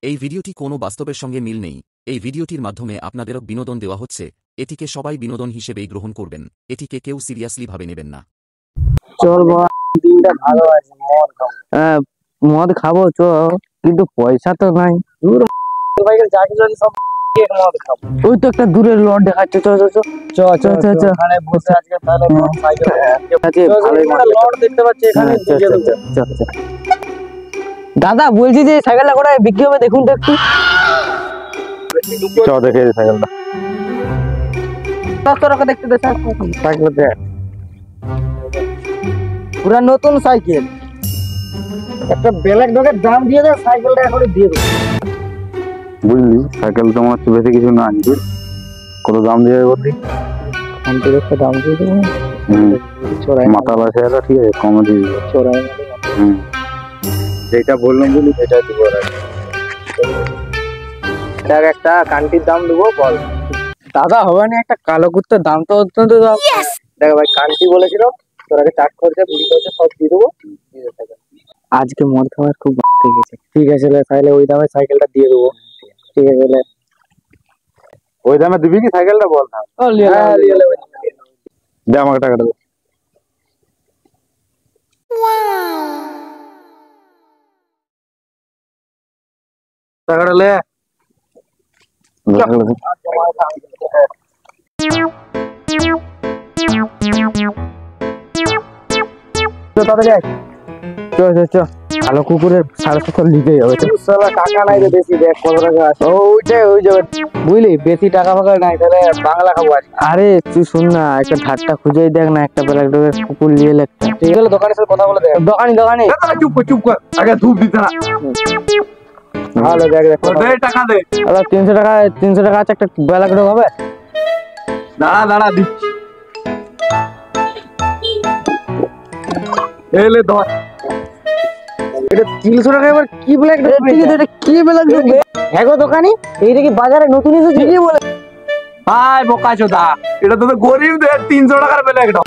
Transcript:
এই ভিডিওটি কোনো বাস্তবের সঙ্গে মিল নেই। এই ভিডিওটির মাধ্যমে আপনাদেরও বিনোদন দেওয়া হচ্ছে। এটিকে সবাই বিনোদন হিসেবেই গ্রহণ করবেন। এটিকে কেউ সিরিয়াসলি ভাবে নেবেন না। চল দিনটা ভালো আছে, মদ খাবো। হ্যাঁ মদ খাবো চ, কিন্তু পয়সা তো নাই। মদ খাবো। ওই তো একটা দূরের লট দেখাচ্ছে, চ চ চ চ চ চ ওখানে বসে আজকে তাহলে লট দেখতে পাচ্ছি এখানে। দাদা বলছি যে সাইকেলটা কোথায় বিক্রি হবে দেখুন তো একটু। চ দেখে সাইকেলটা দেখতে দে। সাইকেলটা পুরা নতুন সাইকেল, একটা ব্ল্যাক ডগের দাম দিয়ে দে, সাইকেলটা এখন দিয়ে দেবো। বুঝলি সাইকেল তোমার হচ্ছে বেশি কিছু না, কত দাম দিয়ে বললি? একটা দাম দিয়ে দেবো। মাথা বাসে ঠিক আছে, কমে দিয়ে দেবো। চোরাই যেটা বললাম বলি সেটা দিব। দেখ একটা কান্টির দাম দেবো বল। দাদা হবে না, একটা কালো কুত্তার দাম তো অত্যন্ত দাম। দেখ ভাই কান্টি বলেছিল তোরাকে চাট খরচা বিড়ি খরচা সব দিয়ে দেবো। আজকে মদ খাওয়ার খুব ঠিক আছে। ঠিক আছে তাহলে ওই দামে সাইকেলটা দিয়ে দেবো। ঠিক আছে ওই দামে দিবি কি সাইকেলটা বল না? দে আমাকে টাকাটা দে। টাকাটা লে। কালো কুকুরের 750 লিখে যাবে। টাকা নাই রে বেশি, দেখ কত টাকা আছে। ওই যাবে বুঝলি, বেশি টাকা ফাঁকা নাই, তাহলে বাংলা খাবো। আরে তুই শুন না, একটা ধারটা খুঁজেই দেখ না, একটা ব্ল্যাক ডগের কুকুর নিয়ে একটা। ঠিক আছে দোকানের সাথে কথা বলে দেখ। দোকানি চুপ কর আগে ধূপ দিতে না। ভালো দেখ টাকা দে। 300 টাকা আছে, একটা ব্ল্যাক ডগ হবে। দাঁড়া দিচ্ছি। এলে ধর এটা 300 টাকা। এবার কি ব্ল্যাক ডগ? এটা কি ব্ল্যাক ডগ? হ্যাঁ গো দোকানি, এইটা কি বাজারে নতুন এসেছে? কি বলে ভাই বোকা চোদা, এটা তো গরিবদের 300 টাকার ব্ল্যাক ডগ।